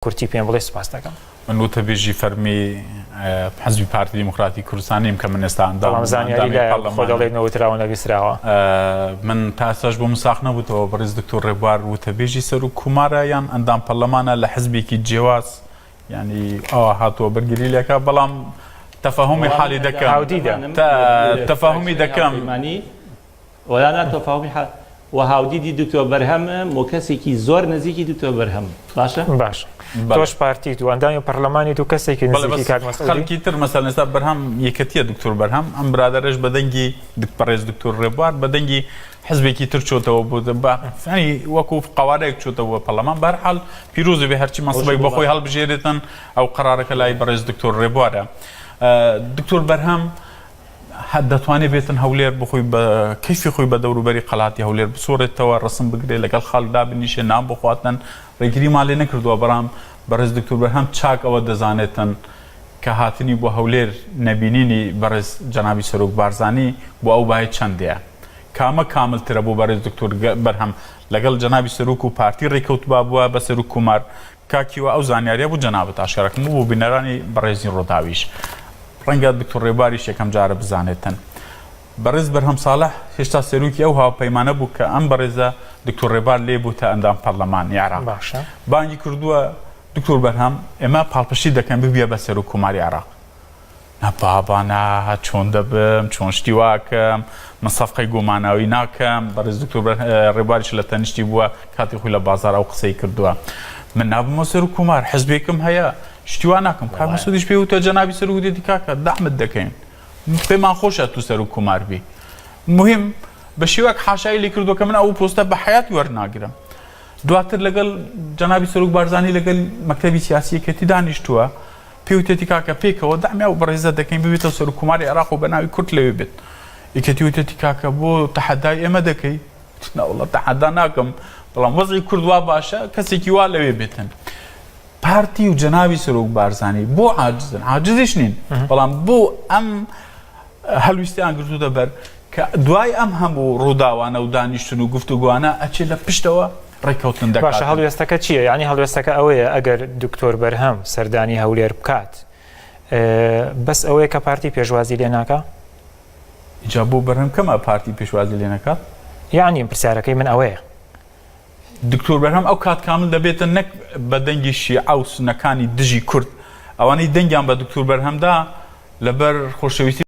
کورتی پێم بڵێ سوپاس دەکەم. من وتەبێژی فەرمی حزبی پارتی دیموکراتی کوردستانیم کە من ئێستا بەڵام زانیاری لە خۆ دەڵێ نەوتراوە نەویستراوە. من تا ئێستاش بۆ مساق نەبووتەوە بەڕێز دکتۆر ڕێبوار وتەبێژی سەر و کومارە یان ئەندام پەرلەمانە لە حزبێکی جیاواز ینی ئەوە هاتووە بەرگری لێکە بەڵام تەفاهمی حالی دەکەم تەفاهمی دەکەم وەلا تەفاهمی و هاودیدی دکتۆر بەرهەم و کەسێکی زۆر نزیکی دکتۆر بەرهەم باشە؟ باش تۆش پارتیت و ئەندامی پەرلەمانی و کەسێکی نزیکی کاک مەسعودی خەڵکی تر مەسەڵەن ئێستا بەرهەم یەکەتیە دکتۆر بەرهەم ئەم برادەرەش بەدەنگی بەڕێز دکتۆر ڕێبوار بەدەنگی حزبێکی تر چۆتەوە بۆ وەکو قوارەیەک چۆتەوە پەرلەمان بەرحاڵ پیرۆزی بێ هەرچی مەسڵێک بەخۆی هەڵبژێرێتن ئەو قەرارەکە لای بەڕێز دکتۆر ڕێبوارە. دکتۆر بەرهەم دەتوانێت بێتن هەولێر بخۆی بە کەیفی خۆی بە دەوروبەری قەڵاتی هەولێر بسۆڕێتەوە ڕسم بگرێت لەگەڵ خەڵکدا بنیشێ نام بخواتن ڕێگیری ماڵێ نەکردووە بەڵام بەڕێز دکتۆر بەرهەم چاک ئەوە دەزانێتن کە هاتنی بۆ هەولێر نەبینینی بەڕێز جەنابی سەرۆک بارزانی بۆ ئەو باید چەندەیە کامە کاملترە بۆ بەڕێز دکتۆر بەرهەم لەگەڵ جەنابی سەرۆک و پارتی ڕێکەوتوبا بووە بە سەرۆک کومار کاکیوە ئەو زانیاریە بوو جەنابەت ئاشکارەکەم بوو بۆ بینەرانی بەڕێزی ڕۆداویش ڕەنگە دکتۆر ڕێبواریش یەکەم جارە بزانێتن. بەڕێز بەرهەم ساڵح هێشتا سەرۆکی ئەو هاوپەیمانە بوو کە ئەم بەڕێزە دکتۆر ڕێبوار لێ بوو تا ئەندام پەرلەمانی عێراق بانگی کردووە دکتۆر بەرهەم ئێمە پاڵپشتی دەکەن ببیە بە سەرۆک کوماری عێراق. نەبابانە چۆن دەبم چۆن شتی واکەم من سەفقەی گۆماناوی ناکەم بەڕێز دکتۆر ڕێبواریش لە تەنیشتی بووە کاتی خۆی لە بازار ئەو قسەی کردووە من نابمەوە سەرۆک کومار حزبێکم هەیە شتیوا ناکەم کاک مەسعودیش پێی وتە جەنابی سەرۆک دێتی کاکە دەحمت دەکەین پێمان خۆشە تو سەرۆک کومار بی مهم بە شێوەیەک حاشایی لێ کردووە کە من ئەو پۆستە بە حەیاتی وەرناگرم. دواتر لەگەڵ جەنابی سەرۆک بارزانی لەگەڵ مەکتەبی سیاسیەکەتی دانیشتووە پێی وتێتی کاکە پێکەوە دامیا و بەڕێزە دەکەین ببێتەوە سەرۆک کوماری عێراق و بە ناوی کورد لەوێ بێت. یەکەتی وتێتی کاکە بۆ تەحەدای ئێمە دەکەی وەڵڵا تەحەدا ناکەم بەڵام وەزعی کوردوا باشە کەسێکی وا لەوێ بێتن. پارتی و جەنابی سەرۆک بارزانی بۆ عاجزن عاجزیش نین بەڵام بۆ ئەم هەلویستیان گرتو دەبەر کە دوای ئەم هەموو ڕووداوانە و دانیشتن و گفتوگوانە ئەچێ لە پشتەوە ڕێککەوتن دەکات. باشە هەڵوێستەکە چییە؟ یعنی هەڵوێستەکە ئەوەیە ئەگەر دکتۆر بەرهەم سەردانی هەولێر بکات بەس ئەوەیە کە پارتی پێشوازی لێ ناکە؟ جا بۆ بەرهەم کەمە پارتی پێشوازی لێ نەکات؟ یعنی پرسیارەکەی من ئەوەیە دکتۆر بەرهەم ئەو کات کامل دەبێتە نەک بە دەنگی شیعە و سونەکانی دژی کورد ئەوانەی دەنگیان بە دکتۆر بەرهەمدا لەبەر خۆشەویستی